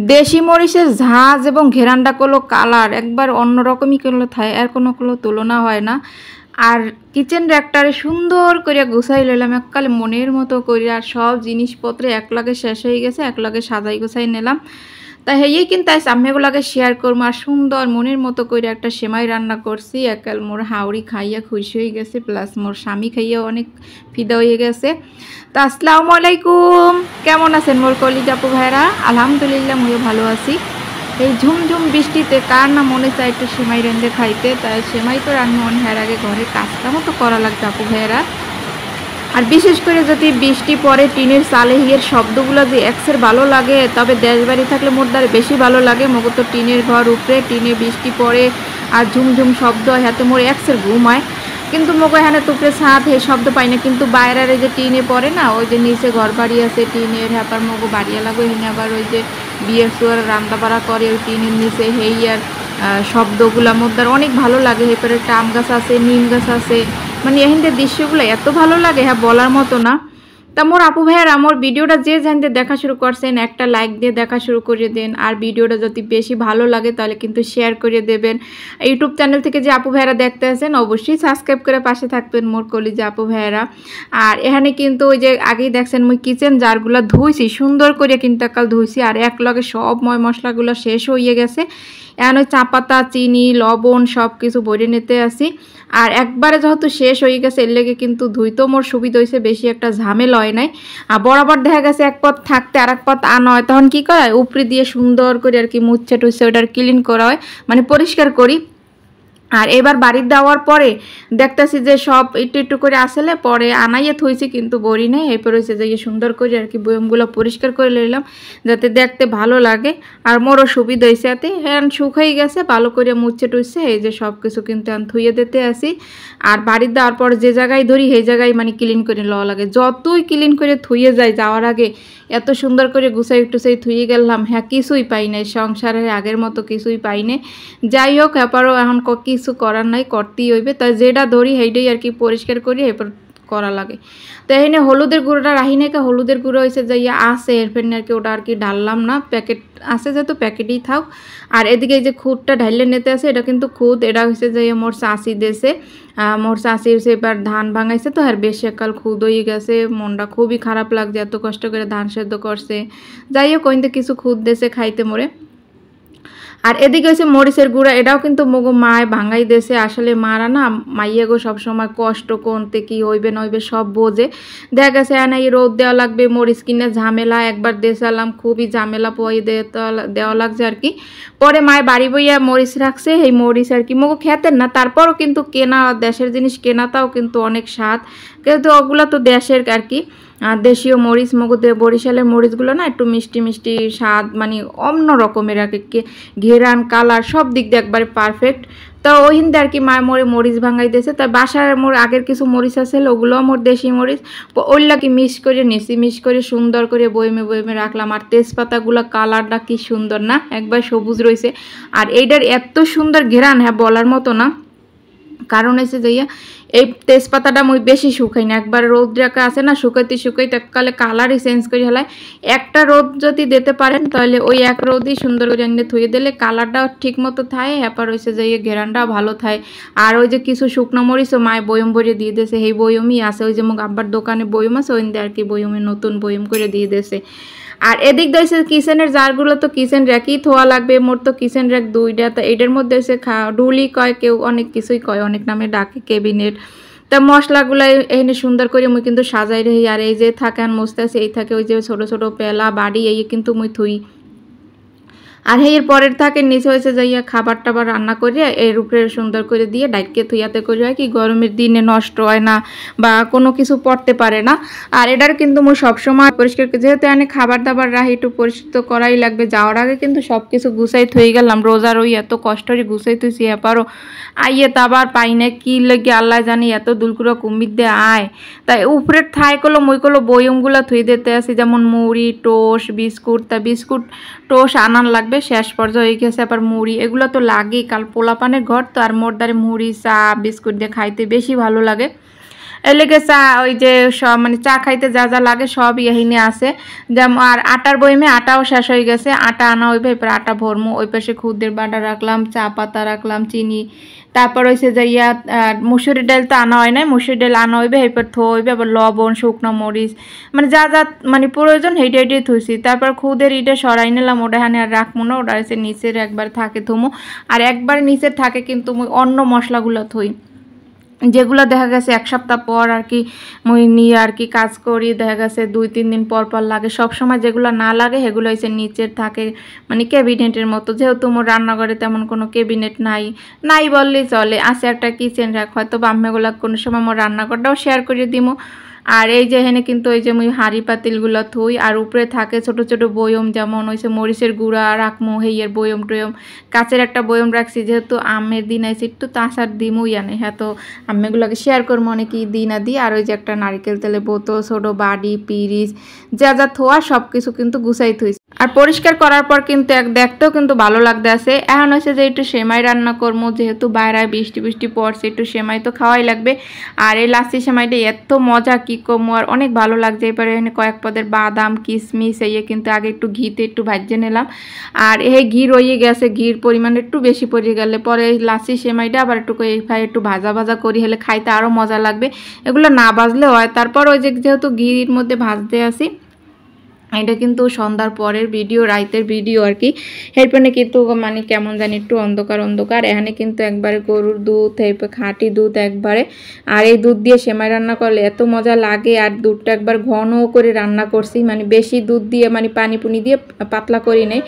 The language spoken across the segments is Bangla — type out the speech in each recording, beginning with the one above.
দেশি মরিচের ঝাঁজ এবং ঘেরানটা কলো কালার একবার অন্যরকমই করলো থায়, আর কোনো তুলনা হয় না। আর কিচেন র্যাকটারে সুন্দর করে গুছাই লইলাম এককালে মনের মতো করে, আর সব জিনিসপত্র একলাগে শেষ হয়ে গেছে, একলাগে সাজাই গুছাই নিলাম। তা হেই কিন্তু আজ আমি এগুলাকে শেয়ার করবো। আর সুন্দর মনের মতো করে একটা সেমাই রান্না করছি, একাল মোর হাওড়ি খাইয়া খুশি হয়ে গেছে, প্লাস মোর স্বামী খাইয়া অনেক ফিদা হয়ে গেছে। তা আসসালামু আলাইকুম, কেমন আছেন মোর কলিজা আপু ভাইরা? আলহামদুলিল্লাহ মুইও ভালো আছি। এই ঝুমঝুম বৃষ্টিতে কার না মনে চায় একটু সেমাই রেঁধে খাইতে, তাই সেমাই তো রান্না মনে হয় আগে ঘরে কাজকামও তো করা লাগবে আপু ভাইয়েরা। আর বিশেষ করে যদি বৃষ্টি পরে টিনের চালে হিয়ের শব্দগুলো যে এক্সের ভালো লাগে, তবে দেশ বাড়ি থাকলে মোর দ্বারা বেশি ভালো লাগে। মগো তো টিনের ঘর উপরে, টিনে বৃষ্টি পড়ে আর ঝুমঝুম শব্দ হয়, হাতে মোর এক্সের ঘুম হয়। কিন্তু মগো এখানে তুপরে ছাদ হে শব্দ পাই না, কিন্তু বাইরের যে টিনে পড়ে না, ওই যে নিচে ঘর বাড়ি আছে টিনের, হ্যাপার মগো বাড়িয়া লাগবে হেনে আবার ওই যে বিয়ের সুয়ার রান্না বাড়া করে ওই টিনের নিচে হেই আর শব্দগুলো মোর দ্বারা অনেক ভালো লাগে। এরপরে একটা আম গাছ আছে, নিম গাছ আছে, মানে এখানকার দৃশ্যগুলো এত ভালো লাগে, হ্যাঁ বলার মতো না। তা মোর আপু ভাইয়ার আমার ভিডিওটা যে জানতে দেখা শুরু করছেন, একটা লাইক দিয়ে দেখা শুরু করে দেন। আর ভিডিওটা যদি বেশি ভালো লাগে তাহলে কিন্তু শেয়ার করে দেবেন। ইউটিউব চ্যানেল থেকে যে আপু ভাইয়ারা দেখতে আছেন অবশ্যই সাবস্ক্রাইব করে পাশে থাকবেন মোর কলিজা আপু ভাইয়ারা। আর এখানে কিন্তু ওই যে আগেই দেখছেন মুই কিচেন জারগুলো ধুইছি, সুন্দর করে কিন্তু একাল ধুইছি, আর এক লগে সব ময় মশলাগুলো শেষ হয়ে গেছে। এখন ওই চা পাতা, চিনি, লবণ সব কিছু ভরে নিতে আসি। আর একবারে যেহেতু শেষ হয়ে গেছে এর লেগে কিন্তু ধুইতেও মোর সুবিধা হয়েছে, বেশি একটা ঝামেলা হয় নাই। আর বরাবর দেখা গেছে এক পথ থাকতে আর এক পথ আনা হয়, তখন কী করা হয় উপরে দিয়ে সুন্দর করে আর কি মুচ্ছে টুচ্ছে ওটার ক্লিন করা হয়, মানে পরিষ্কার করি। আর এবার বাড়ি দেওয়ার পরে দেখতেছি যে সব একটু একটু করে আসলে পরে আনাইয়ে থইছি, কিন্তু বড়ি নেই। এরপর হয়েছে যে সুন্দর করে আর কি বয়মগুলো পরিষ্কার করে নিলাম যাতে দেখতে ভালো লাগে, আর মোরও সুবিধা হয়েছে। এতে হ্যাঁ শুকাই গেছে ভালো করে মুচ্ছে টুচ্ছে, এই যে সব কিছু কিন্তু আমি থুয়ে দিতে আসি। আর বাড়ি দেওয়ার পর যে জায়গায় ধরি সেই জায়গায় মানে ক্লিন করে লওয়া লাগে, যতই ক্লিন করে থুয়ে যায় যাওয়ার আগে এত সুন্দর করে গুছাই টুছাই থুয়ে গেলাম, হ্যাঁ কিছুই পাই নাই, সংসারের আগের মতো কিছুই পাই নাই। যাই হোক এপারও এখন কিছু করার নাই, করতেই হইবে। তাই যেটা ধরি সেইটাই আর কি পরিষ্কার করি, এরপর করা লাগে। তো এখানে হলুদের গুঁড়োটা রাহি নাকি, হলুদের গুঁড়ো হয়েছে যাইয়া আছে এরপর আর কি, ওটা আর কি ঢাললাম না, প্যাকেট আছে যেহেতু প্যাকেটই থাক। আর এদিকে এই যে খুদটা ঢাইলে নিতে আছে, এটা কিন্তু খুদ, এটা হচ্ছে যে মোর চাষি দেশে, মোর চাষি হচ্ছে এবার ধান ভাঙাইছে তো, আর বেশি একাল খুদ হয়ে গেছে, মনটা খুবই খারাপ লাগছে, এত কষ্ট করে ধান সেদ্ধ করছে। যাই হোক কইতে কিছু খুদ দেশে খাইতে মোরে। আর এদিকে হচ্ছে মরিচের গুঁড়া, এটাও কিন্তু মগো মায় ভাঙাই দেশে। আসলে মারা না মাইয়া গো সবসময় কষ্ট কোনতে কি হইবে না হইবে সব বোঝে। দেখা গেছে এই রোদ দেওয়া লাগবে, মরিচ কিনে ঝামেলা, একবার দেশালাম খুবই ঝামেলা পোয়াই দেওয়া লাগছে আর কি। পরে মায় বাড়ি বইয়া মরিচ রাখছে, এই মরিচ আর কি মগো খেতেন না, তারপরও কিন্তু কেনা দেশের জিনিস কেনাটাও কিন্তু অনেক স্বাদ, কিন্তু ওগুলো তো দেশের আর কি। দেশীয় মরিচ মগো বরিশালের মরিচগুলো না একটু মিষ্টি মিষ্টি স্বাদ, মানে অন্য রকমের আর কি, ঘেরান কালার সব দিক দিয়ে একবারে পারফেক্ট। তো ওই হিন্দে আর কি মায় মোরে মরিচ ভাঙাই দিয়েছে। তাই বাসার মোর আগের কিছু মরিচ আছে ওগুলোও মোর দেশি মরিচ, ওইগুলাকে মিক্স করে নিছি, মিক্স করে সুন্দর করে বয়মে বয়মে রাখলাম। আর তেজপাতাগুলো কালারটা কি সুন্দর না, একবার সবুজ রয়েছে। আর এইটার এত সুন্দর ঘেরান, হ্যাঁ বলার মতো না। কারণ এসে যাইয়া এই তেজপাতাটা মুই বেশি শুকাই না, একবার রোদ রাখা আছে না, শুকাইতে শুকাইতে এককালে কালারই চেঞ্জ করে হেলায়। একটা রোদ যদি দিতে পারেন তাহলে ওই এক রোদই সুন্দর করে এনে ধুয়ে দিলে কালারটাও ঠিক মতো থাকে, এরপর হয়েছে যাইয়া ঘেরানটাও ভালো থাকে। আর ওই যে কিছু শুকনো মরিচও মায় বয়ম ভরে দিয়ে দিয়েছে, সেই বয়মই আছে, ওই যে মুখ আব্বার দোকানে বয়ম আছে ওই আর কি, বয়মে নতুন বয়ম করে দিয়ে দিয়েছে। আর এদিক দিয়ে হচ্ছে কিচেনের জারগুলো তো কিচেন র্যাকই ধোয়া লাগবে, মোর তো কিচেন র্যাক দুইটা। তো এটার মধ্যে হচ্ছে ডুলি কয়, কেউ অনেক কিছুই কয়, অনেক নামে ডাকে, ক্যাবিনেট। তা মশলাগুলো এখানে সুন্দর করে মুই কিন্তু সাজাই রহি। আর এই যে থাকে মস্তে আছে, এই থাকে ওই যে ছোটো ছোটো পেলা বাড়ি, এই কিন্তু মুই থুই। আর এর পরের থাকে নিচে হয়েছে যাইয়া খাবার টাবার রান্না করে এর উপরে সুন্দর করে দিয়ে ডাইটকে থুইয়াতে করে হয় কি গরমের দিনে নষ্ট হয় না বা কোনো কিছু পড়তে পারে না। আর এটার কিন্তু মুই সবসময় পরিষ্কার, যেহেতু এনে খাবার দাবার রাখি একটু পরিষ্কার করাই লাগবে। যাওয়ার আগে কিন্তু সব কিছু গুছাই থই গেলাম, রোজার ওই এত কষ্টরে গুছাই থইছি, এপারও আইয়ে তাবার পাই না কি লাগে আল্লাহ জানি, এত দুলকুড়া কুমির দিয়ে আয়। তাই উপরের থাই কলো মই কলো বয়মগুলো থুই দিতে আসি, যেমন মুড়ি, টোস্ট, বিস্কুট। তা বিস্কুট টোস্ট আনান লাগবে, শেষ পর্যায়ে হয়ে গেছে। আবার মুড়ি এগুলো তো লাগেই, কাল পোলাপানের ঘর তো, আর মোর দ্বারে মুড়ি চা বিস্কুট দিয়ে খাইতে বেশি ভালো লাগে। এর লেগে চা ওই যে সব মানে চা খাইতে যা যা লাগে সবই এখানে আছে। যেমন আর আটার বইমে আটাও শেষ হয়ে গেছে, আটা আনা হইবে, এরপর আটা ভরমু। ওই পাশে খুদের বাটা রাখলাম, চা পাতা রাখলাম, চিনি, তারপর হয়েছে যে মুসুরি ডাল তো আনা হয় নাই, মুসুরি ডাল আনা হইবে, এরপর থইবে, আবার লবণ, শুকনো মরিচ, মানে যা যা মানে প্রয়োজন হেঁটে হেঁটে থুইছি। তারপর খুদের ইটা সরাই নিলাম, ওটা হানে আর রাখবো না, ওটা হচ্ছে নিচের একবার থাকে থুমু। আর একবার নিচের থাকে কিন্তু অন্য মশলাগুলো থই, যেগুলো দেখা গেছে এক সপ্তাহ পর আর কি মুই নিয়ে আর কি কাজ করি, দেখা গেছে 2-3 দিন পর পর লাগে। সব সময় যেগুলো না লাগে সেগুলো হচ্ছে নিচের থাকে, মানে ক্যাবিনেটের মতো। যেহেতু মোর রান্নাঘরে তেমন কোনো ক্যাবিনেট নাই, নাই বললেই চলে, আছে একটা কিচেন র্যাক, হয়তো বাম্মেগুলো কোনো সময় মোর রান্নাঘরটাও শেয়ার করে দিমো। আর এই যে এখানে কিন্তু ওই যে মুই হাঁড়ি পাতিলগুলো থুই, আর উপরে থাকে ছোট ছোট বয়ম, যেমন হয়েছে মরিচের গুঁড়া রাখমু, হেইয়ের বয়ম টয়ম, কাচের একটা বয়ম রাখছি, যেহেতু আমের দিন আছে একটু তাসার দিমুই আনে, হ্যাঁ তো আম্মেগুলোকে শেয়ার করবো অনেকেই দিই না দিই। আর ওই যে একটা নারিকেল তেলের বোতল, ছোটো বাড়ি, পিরিচ, যা যা থোয়া সব কিছু কিন্তু গুছাই থুইছি। আর পরিষ্কার করার পর কিন্তু দেখতেও কিন্তু ভালো লাগতে আছে। এখন হচ্ছে যে একটু সেমাই রান্না করবো, যেহেতু বাইরে বৃষ্টি বৃষ্টি পড়ছে, একটু সেমাই তো খাওয়াই লাগবে। আর এই লাচ্ছি সেমাইটা এত মজা কি কমু, আর অনেক ভালো লাগছে। এবারে এখানে কয়েক পদের বাদাম, কিশমিশ এই কিন্তু আগে একটু ঘিতে একটু ভাজিয়ে নিলাম। আর এই ঘি রয়ে গেছে, ঘির পরিমাণ একটু বেশি পড়ে গেলে পরে এই লাচ্ছি সেমাইটা আবার একটু ভাজা ভাজা করি, হলে খাইতে আরও মজা লাগবে। এগুলো না ভাজলে হয়। তারপর ওই যে যেহেতু ঘির মধ্যে ভাজতে আসি, এটা কিন্তু সন্ধ্যার পরের ভিডিও, রাইতের ভিডিও আর কি। এরপরে কিন্তু মানে কেমন জানি একটু অন্ধকার অন্ধকার। এখানে কিন্তু একবারে গরুর দুধ, এরপর খাঁটি দুধ একবারে। আর এই দুধ দিয়ে সেমাই রান্না করলে এত মজা লাগে। আর দুধটা একবার ঘন করে রান্না করছি, মানে বেশি দুধ দিয়ে মানে পানি পুনি দিয়ে পাতলা করি নেই,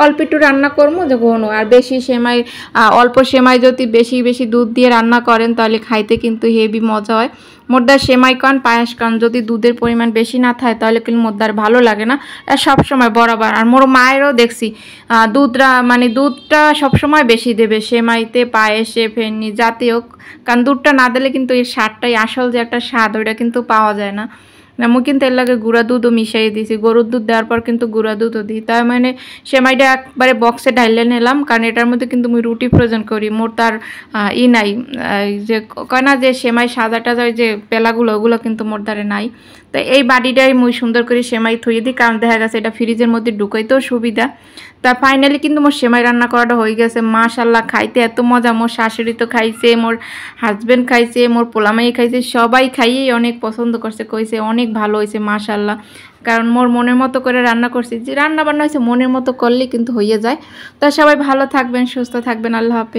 অল্প একটু রান্না করবো যে ঘন। আর বেশি সেমাই, অল্প সেমাই যদি বেশি বেশি দুধ দিয়ে রান্না করেন তাহলে খাইতে কিন্তু হেভি মজা হয়। মোদ্দার সেমাই কন পায়েস কন যদি দুধের পরিমাণ বেশি না থাকে তাহলে কিন্তু মোদ্দার ভালো লাগে না, সবসময় বরাবর। আর মোর মায়েরও দেখছি দুধটা সবসময় বেশি দেবে সেমাইতে, পায়েসে, ফেনি যাতে হোক, কারণ দুধটা না দিলে কিন্তু এই স্বাদটাই আসল যে একটা স্বাদ ওইটা কিন্তু পাওয়া যায় না। আমি কিন্তু এর লাগে গুঁড়া দুধও মিশিয়ে দিয়েছি, গরুর দুধ দেওয়ার পর কিন্তু গুঁড়া দুধও দিই। তার মানে সেমাইটা একবারে বক্সে ঢাইলে নিলাম, কারণ এটার মধ্যে কিন্তু আমি রুটি প্রয়োজন করি। মোর তার নাই, যে কয় না যে সেমাই সাদা টাজা যে পেলাগুলো, ওগুলো কিন্তু মোর ধারে নাই। তো এই বাটিটাই মুই সুন্দর করে সেমাই থইয়ে দিই, কারণ দেখা গেছে এটা ফ্রিজের মধ্যে ঢুকাইতেও সুবিধা। তা ফাইনালি কিন্তু মোর সেমাই রান্না করাটা হয়ে গেছে। মাশাল্লাহ, খাইতে এত মজা। মোর শাশুড়ি তো খাইছে, মোর হাজব্যান্ড খাইছে, মোর পোলামাই খাইছে, সবাই খাইয়েই অনেক পছন্দ করছে, কইছে অনেক ভালো হয়েছে মাশাল্লাহ। কারণ মোর মনের মতো করে রান্না করছি, যে রান্না বান্না হয়েছে মনের মতো করলেই কিন্তু হয়ে যায়। তা সবাই ভালো থাকবেন, সুস্থ থাকবেন, আল্লাহ হাফেজ।